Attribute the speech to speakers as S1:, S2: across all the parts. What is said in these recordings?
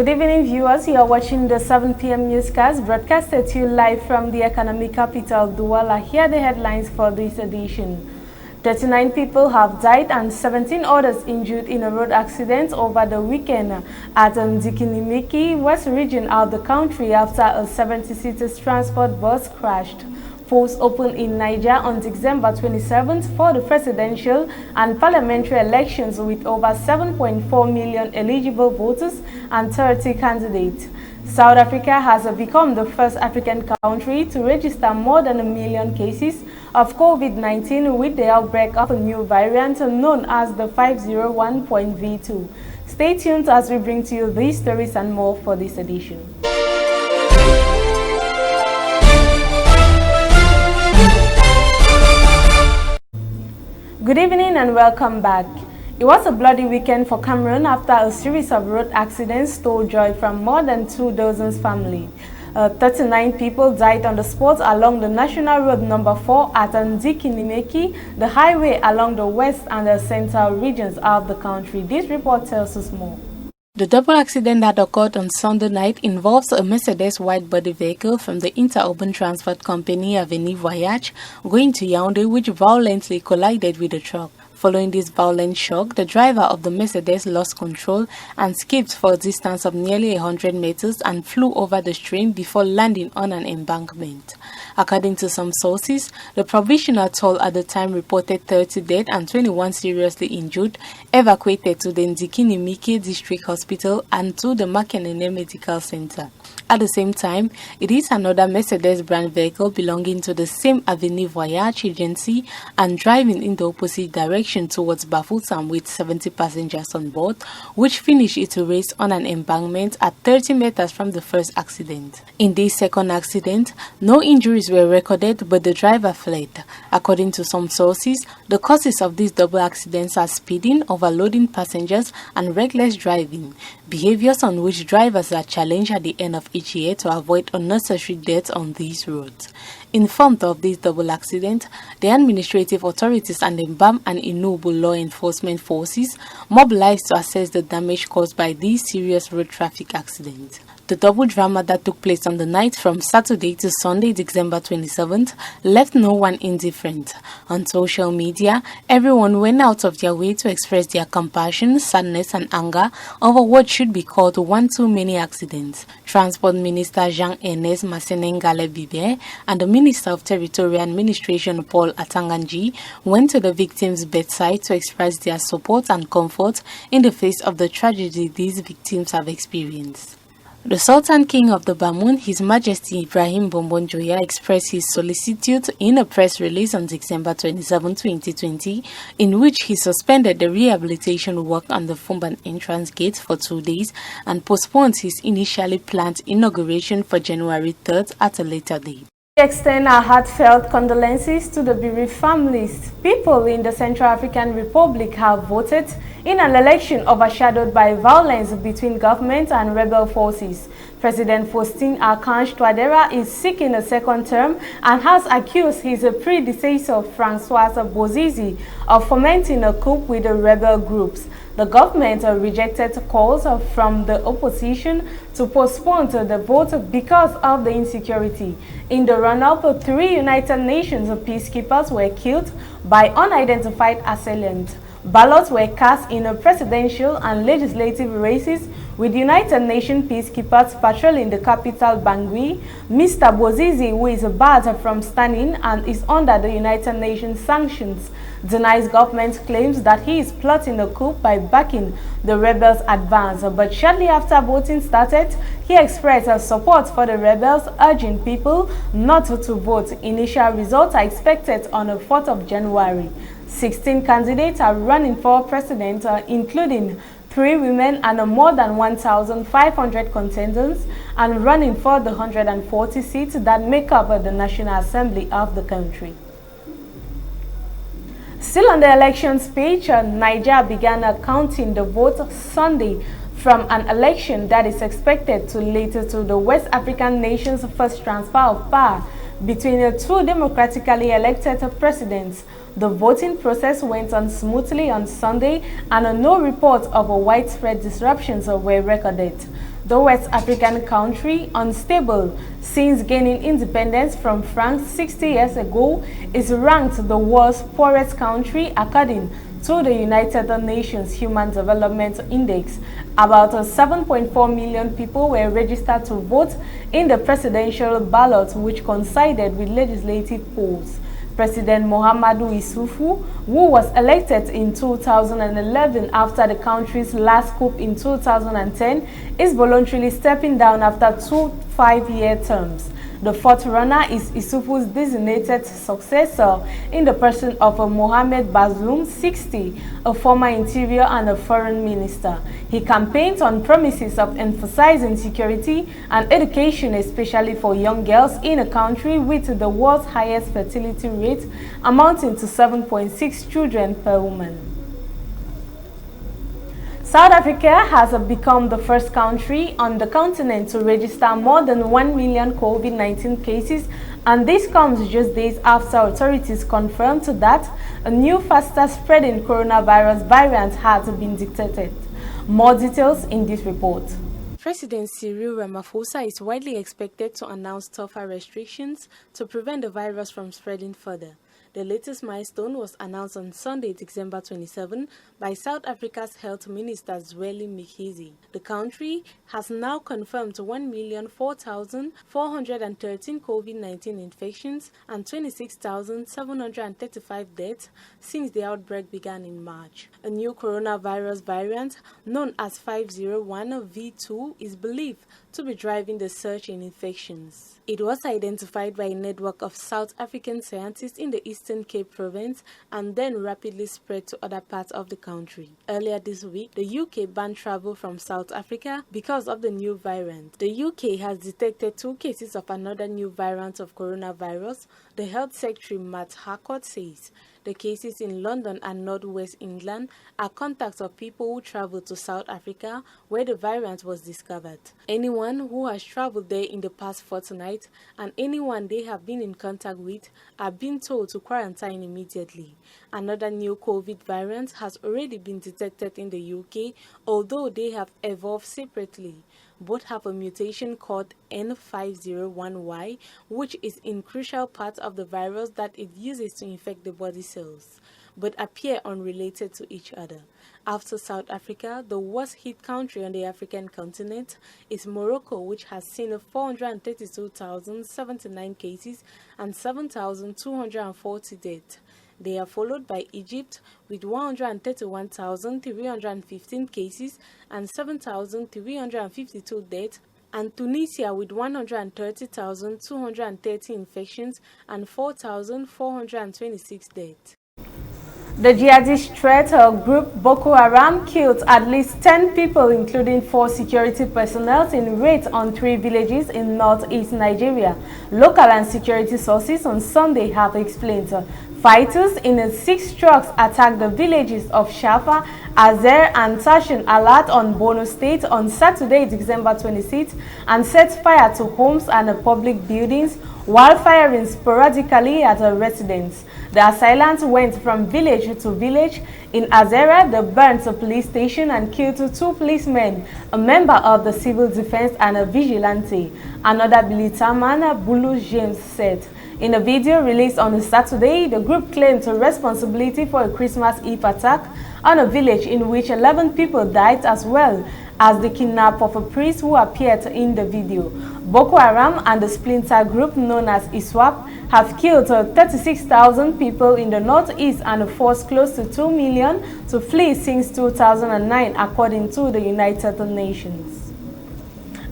S1: Good evening, viewers. You are watching the 7 p.m. newscast broadcasted to you live from the economic capital, Douala. Here are the headlines for this edition. 39 people have died and 17 others injured in a road accident over the weekend at Ndikinimiki, west region of the country after a 70-seater transport bus crashed. Polls opened in Niger on December 27th for the presidential and parliamentary elections with over 7.4 million eligible voters and 30 candidates. South Africa has become the first African country to register more than 1 million cases of COVID-19 with the outbreak of a new variant known as the 501.V2. Stay tuned as we bring to you these stories and more for this edition. Good evening and welcome back. It was a bloody weekend for Cameroon after a series of road accidents stole joy from more than 2 dozen families. 39 people died on the spot along the National Road number 4 at Ndikinimeki, the highway along the west and the central regions of the country. This report tells us more. The double accident that occurred on Sunday night involves a Mercedes wide-body vehicle from the interurban transport company Avenue Voyage going to Yaoundé, which violently collided with the truck. Following this violent shock, the driver of the Mercedes lost control and skipped for a distance of nearly 100 meters and flew over the stream before landing on an embankment. According to some sources, the provisional toll at the time reported 30 dead and 21 seriously injured, evacuated to the Ndikinimiki District Hospital and to the Makenene Medical Center. At the same time, it is another Mercedes brand vehicle belonging to the same Avenue Voyage agency and driving in the opposite direction towards Bafoussam with 70 passengers on board, which finished its race on an embankment at 30 meters from the first accident. In this second accident, no injuries were recorded, but the driver fled. According to some sources, the causes of these double accidents are speeding, overloading passengers, and reckless driving, behaviors on which drivers are challenged at the end of each year to avoid unnecessary deaths on these roads. Informed of this double accident, the administrative authorities and the BAM and Inubu law enforcement forces mobilized to assess the damage caused by these serious road traffic accidents. The double drama that took place on the night from Saturday to Sunday, December 27th, left no one indifferent. On social media, everyone went out of their way to express their compassion, sadness, and anger over what should be called one too many accidents. Transport Minister Jean-Ernest Massenengale Bibe and the Minister of Territorial Administration Paul Atanganji went to the victims' bedside to express their support and comfort in the face of the tragedy these victims have experienced. The Sultan King of the Bamoun, His Majesty Ibrahim Bombon-Joya, expressed his solicitude in a press release on December 27, 2020, in which he suspended the rehabilitation work on the Fumban entrance gate for 2 days and postponed his initially planned inauguration for January 3rd at a later date. We extend our heartfelt condolences to the bereaved families. People in the Central African Republic have voted in an election overshadowed by violence between government and rebel forces. President Faustin Archange Touadéra is seeking a second term and has accused his predecessor Francois Bozizi of fomenting a coup with the rebel groups. The government rejected calls from the opposition to postpone the vote because of the insecurity. In the run-up, 3 United Nations peacekeepers were killed by unidentified assailants. Ballots were cast in presidential and legislative races with United Nations peacekeepers patrolling the capital Bangui. Mr. Bozizi, who is barred from standing and is under the United Nations sanctions, denies government claims that he is plotting a coup by backing the rebels' advance. But shortly after voting started, he expressed support for the rebels, urging people not to vote. Initial results are expected on the 4th of January. 16 candidates are running for president, including 3 women and more than 1,500 contenders, and running for the 140 seats that make up the National Assembly of the country. Still on the elections page, Niger began counting the votes Sunday from an election that is expected to lead to the West African nation's first transfer of power between the 2 democratically elected presidents. The voting process went on smoothly on Sunday and no reports of widespread disruptions were recorded. The West African country, unstable since gaining independence from France 60 years ago, is ranked the world's poorest country according to the United Nations Human Development Index. About 7.4 million people were registered to vote in the presidential ballot, which coincided with legislative polls. President Mahamadou Issoufou, who was elected in 2011 after the country's last coup in 2010, is voluntarily stepping down after 2 5-year terms. The fourth runner is Issoufou's designated successor in the person of Mohamed Bazoum, 60, a former interior and a foreign minister. He campaigned on promises of emphasizing security and education, especially for young girls in a country with the world's highest fertility rate, amounting to 7.6 children per woman. South Africa has become the first country on the continent to register more than 1 million COVID-19 cases, and this comes just days after authorities confirmed that a new faster spreading coronavirus variant has been detected. More details in this report. President Cyril Ramaphosa is widely expected to announce tougher restrictions to prevent the virus from spreading further. The latest milestone was announced on Sunday, December 27, by South Africa's Health Minister Zweli Mkhize. The country has now confirmed 1,004,413 COVID-19 infections and 26,735 deaths since the outbreak began in March. A new coronavirus variant, known as 501V2, is believed to be driving the surge in infections. It was identified by a network of South African scientists in the Eastern Cape province and then rapidly spread to other parts of the country. Earlier this week, the UK banned travel from South Africa because of the new variant. The UK has detected 2 cases of another new variant of coronavirus, the Health Secretary Matt Harcourt says. The cases in London and northwest England are contacts of people who traveled to South Africa where the variant was discovered. Anyone who has traveled there in the past fortnight and anyone they have been in contact with are being told to quarantine immediately. Another new COVID variant has already been detected in the UK, although they have evolved separately. Both have a mutation called N501Y, which is in crucial part of the virus that it uses to infect the body cells, but appear unrelated to each other. After South Africa, the worst hit country on the African continent is Morocco, which has seen 432,079 cases and 7,240 deaths. They are followed by Egypt with 131,315 cases and 7,352 deaths, and Tunisia with 130,230 infections and 4,426 deaths. The jihadist threat group Boko Haram killed at least 10 people, including 4 security personnel, in raids on 3 villages in northeast Nigeria. Local and security sources on Sunday have explained. Fighters in 6 trucks attacked the villages of Shafa, Azer and Tashin Alat on Borno State on Saturday, December 26, and set fire to homes and public buildings while firing sporadically at residents. The assailants went from village to village. In Azera, they burnt a police station and killed 2 policemen, a member of the civil defense and a vigilante. Another militiaman, Bulu James, said. In a video released on Saturday, the group claimed responsibility for a Christmas Eve attack on a village in which 11 people died, as well as the kidnap of a priest who appeared in the video. Boko Haram and the splinter group known as ISWAP have killed 36,000 people in the northeast and forced close to 2 million to flee since 2009, according to the United Nations.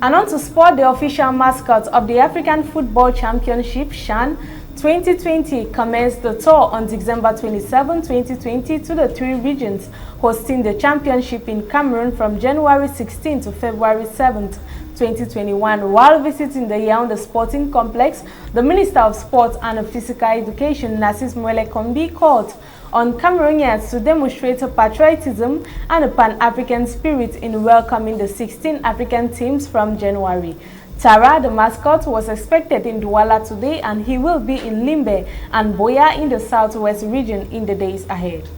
S1: And on to sport, the official mascot of the African Football Championship, CHAN 2020, commenced the tour on December 27, 2020 to the 3 regions hosting the championship in Cameroon from January 16 to February 7, 2021. While visiting the Yaoundé Sporting Complex, the Minister of Sport and Physical Education, Narcisse Moele Kombi, called on Cameroonians to demonstrate patriotism and a Pan-African spirit in welcoming the 16 African teams from January. Tara, the mascot, was expected in Douala today, and he will be in Limbe and Boya in the southwest region in the days ahead.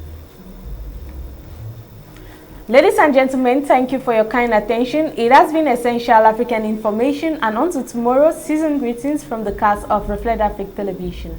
S1: Ladies and gentlemen, thank you for your kind attention. It has been Essential African Information, and on to tomorrow, season greetings from the cast of Reflect Africa Television.